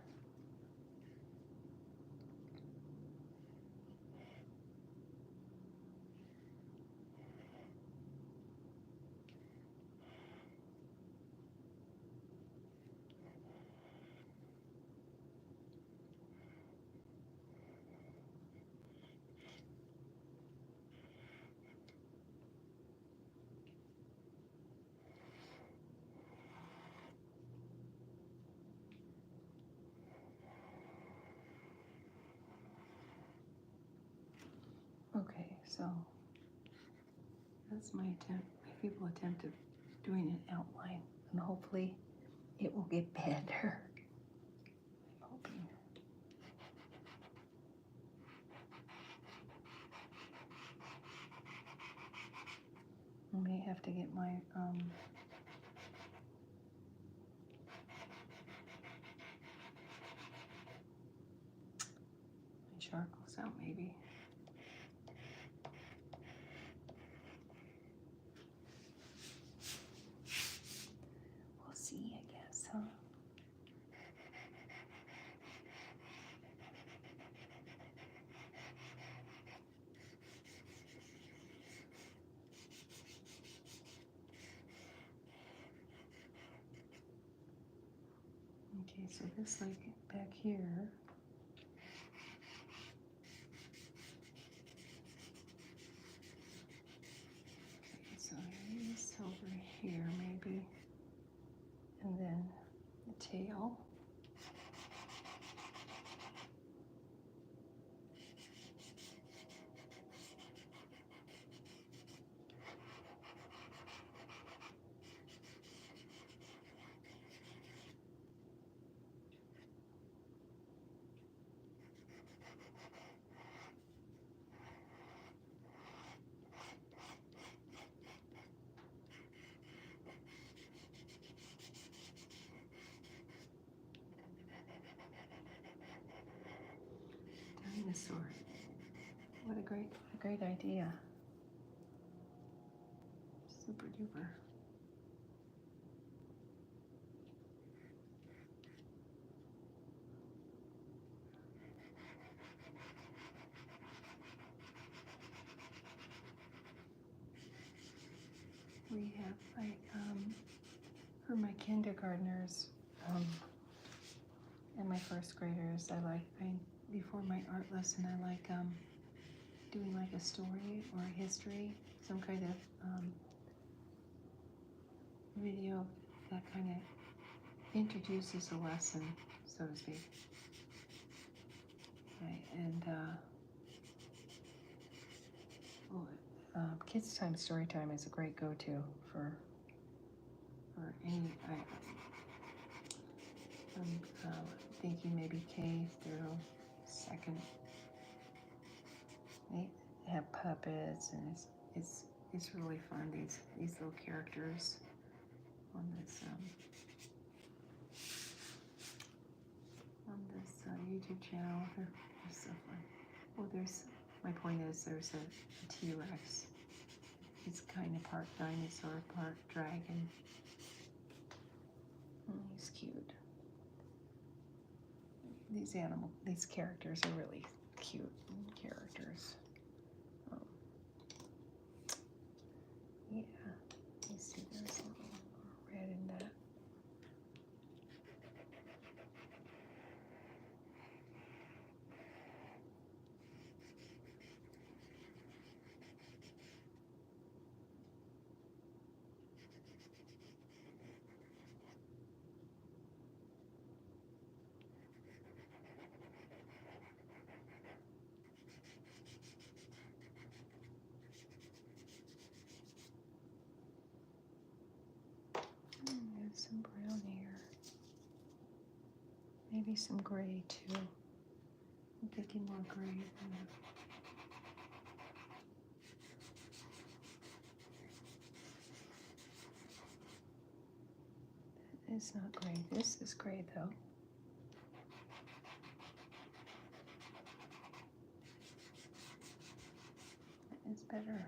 A: Okay, so that's my feeble attempt of doing an outline, and hopefully it will get better. I'm hoping. I may have to get my charcoals out, maybe. We'll see, I guess, huh? Okay, so this leg back here. Okay, so this over here maybe, and then the tail. dinosaur. What a great idea. Super duper. We have, for my kindergartners, and my first graders, before my art lesson, I like doing like a story or a history, some kind of video that kind of introduces a lesson, so to speak. Okay, and Kids Time Story Time is a great go-to for any. I'm thinking maybe K through second. They have puppets, and it's really fun. These little characters on this YouTube channel. They're so fun. Well, my point is there's a T-Rex. He's kind of part dinosaur, part dragon. He's cute. These characters are really cute characters. Yeah, you see there's a little red in that. There's some brown here. Maybe some gray too. I'm thinking more gray than that. That is not gray. This is gray though. That is better.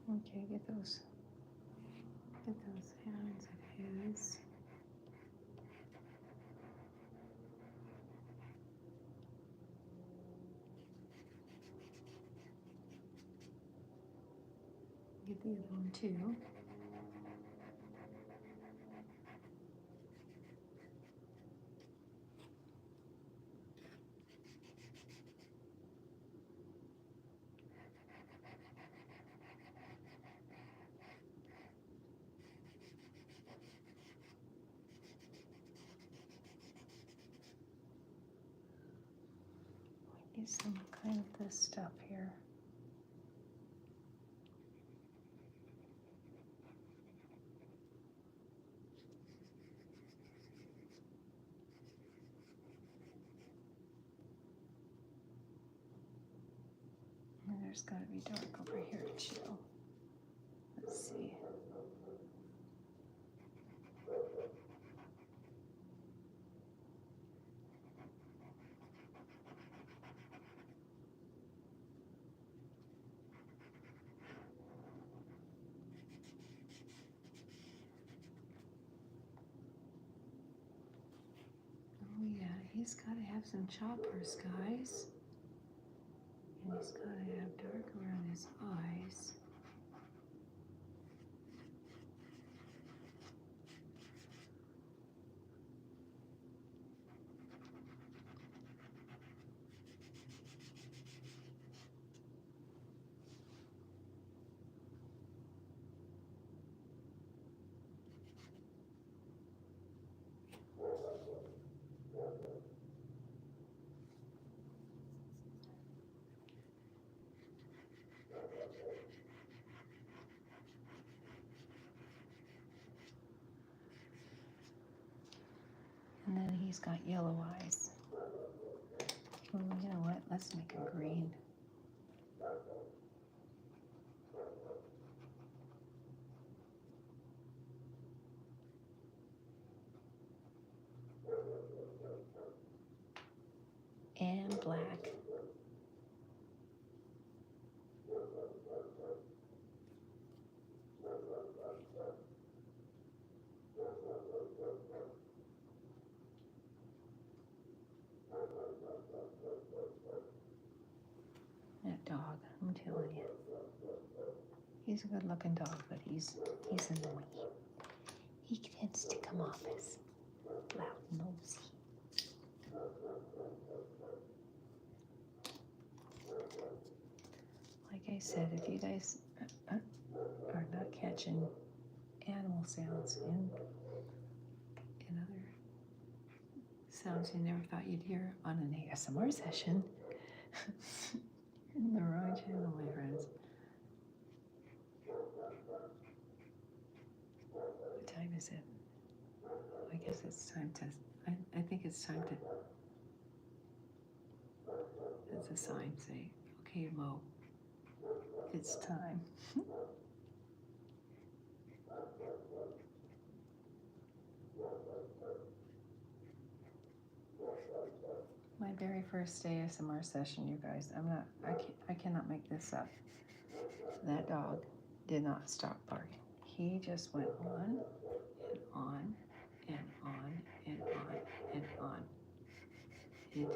A: Okay, get those hands of his. Get the other one too. Get some kind of this stuff here. And there's got to be dark over here too. Let's see. Oh yeah, he's got to have some choppers, guys. And he's got to have dark around his eyes. he's got yellow eyes. Oh, you know what? Let's make him green. And black. That dog, I'm telling you. He's a good looking dog, but he's annoying. He tends to come off as loud nosy. Like I said, if you guys are not catching animal sounds and other sounds you never thought you'd hear on an ASMR session, you're in the wrong channel, my friends. What time is it? I guess it's time to, I think it's time to, it's a sign saying, okay, Mo, it's time. My very first ASMR session, you guys, I cannot make this up. That dog did not stop barking. He just went on and on and on and on and on. It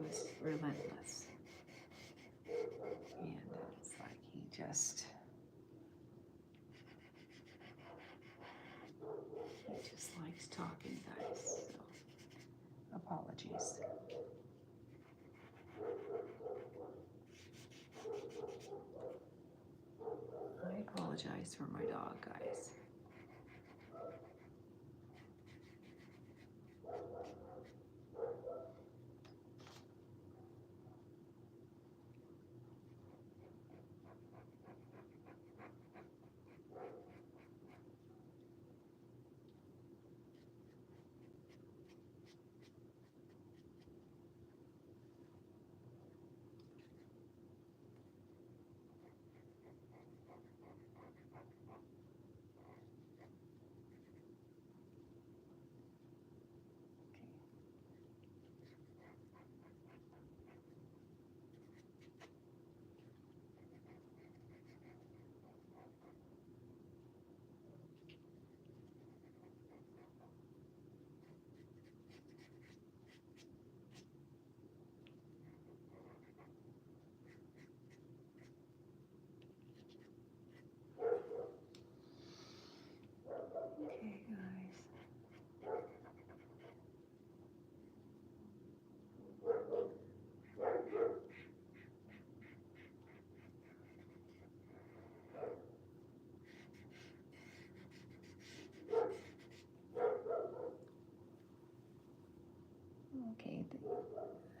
A: was relentless. And it's like he just likes talking, guys. So, apologies. I apologize for my dog, guys. Okay, guys.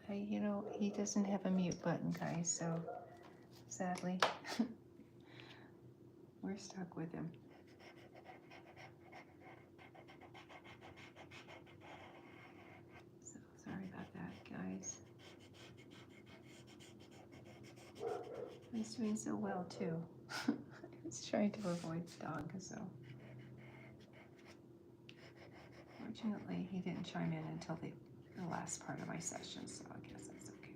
A: Okay, you know, he doesn't have a mute button, guys, so sadly, we're stuck with him. So sorry about that, guys. He's doing so well, too. I was trying to avoid the dog, so. Fortunately, he didn't chime in until the last part of my session, so I guess that's okay.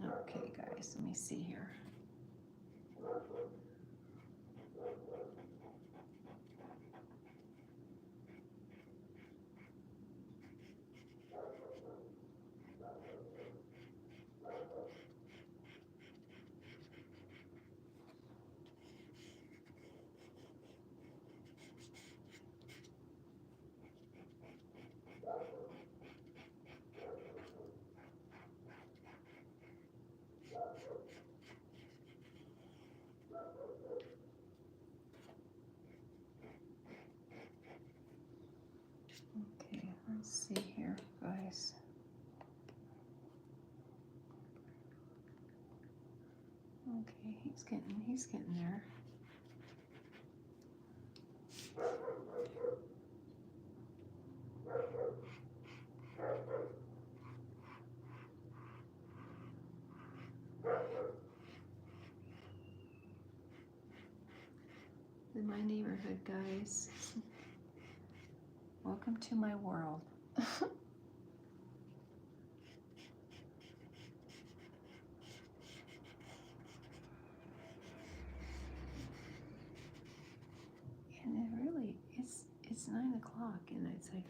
A: Okay, guys, let me see here. Okay, he's getting there. In my neighborhood, guys. Welcome to my world. And it really, it's 9 o'clock, and it's like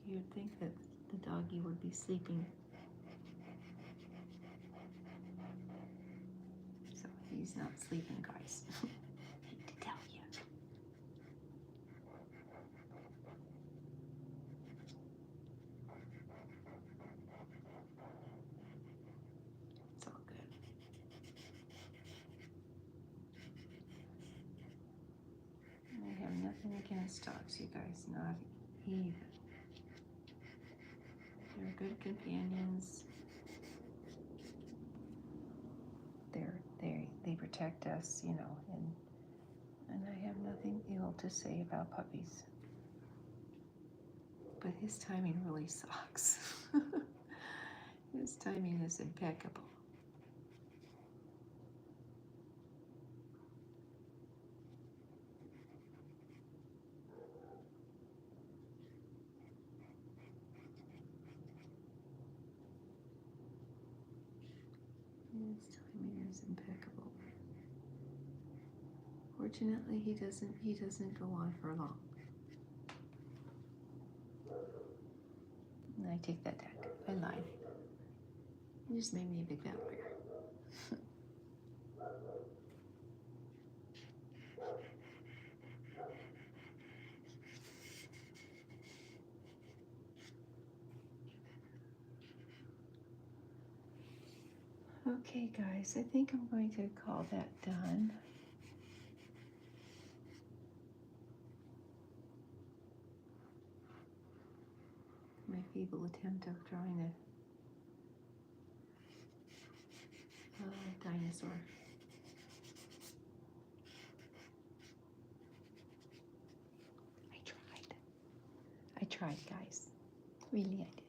A: you'd think that the doggy would be sleeping. So he's not sleeping, guys. I hate to tell you. It's all good. And I have nothing against dogs, you guys, not even. They're good companions. They protect us, you know, and I have nothing ill to say about puppies. But his timing really sucks. His timing is impeccable. His timing is impeccable. Fortunately, he doesn't go on for long. And I take that back. I lied. You just made me a big vampire. Okay, guys, I think I'm going to call that done. My feeble attempt of drawing a dinosaur. I tried, guys. Really, I did.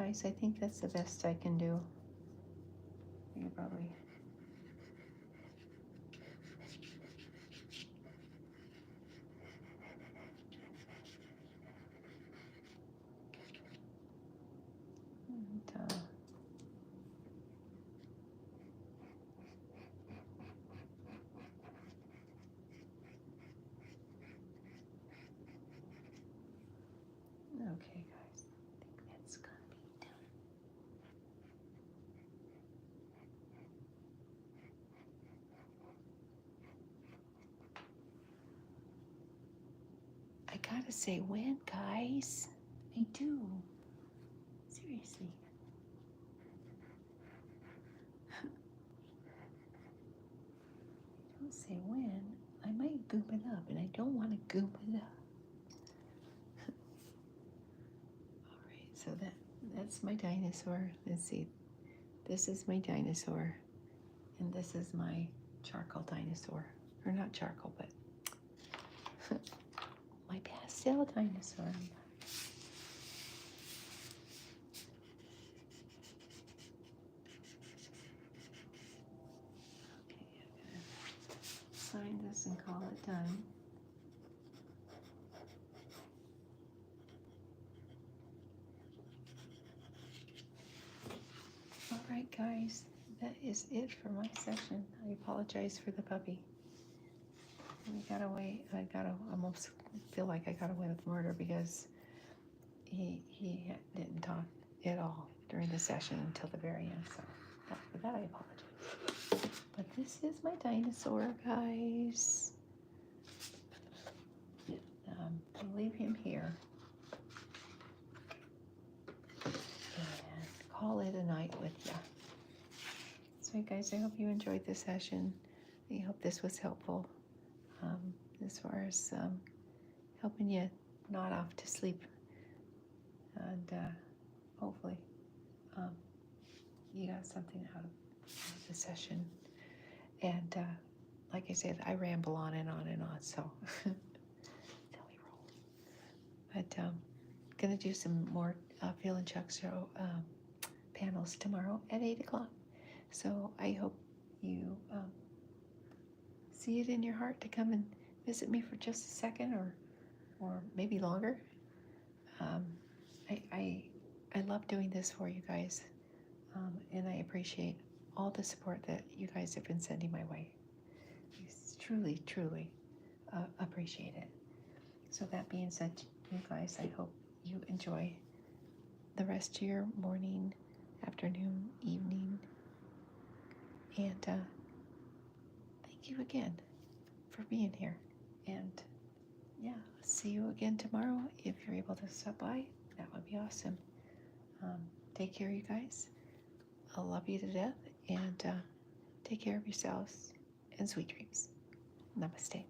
A: I think that's the best I can do. You probably. And, okay, guys. I think that's gonna be done. I gotta say when, guys. I do. Seriously. Don't say when. I might goop it up, and I don't want to goop it up. Alright, so that's my dinosaur. Let's see. This is my dinosaur. And this is my charcoal dinosaur. Or not charcoal, but my pastel dinosaur. Okay, I'm gonna sign this and call it done. guys, that is it for my session. I apologize for the puppy. We got away. I almost feel like I got away with murder because he didn't talk at all during the session until the very end. So for that I apologize. But this is my dinosaur, guys. I'll leave him here and call it a night with you. So guys, I hope you enjoyed this session. I hope this was helpful as far as helping you nod off to sleep, and hopefully you got something out of the session. And like I said, I ramble on and on and on, so silly roll. But gonna do some more Phil and Chuck show panels tomorrow at 8 o'clock. So I hope you see it in your heart to come and visit me for just a second or maybe longer. I love doing this for you guys, and I appreciate all the support that you guys have been sending my way. It's truly, truly appreciate it. So that being said, you guys, I hope you enjoy the rest of your morning, afternoon, evening, and thank you again for being here. And yeah, see you again tomorrow. If you're able to stop by, that would be awesome. Take care, you guys. I love you to death, and take care of yourselves, and sweet dreams. Namaste.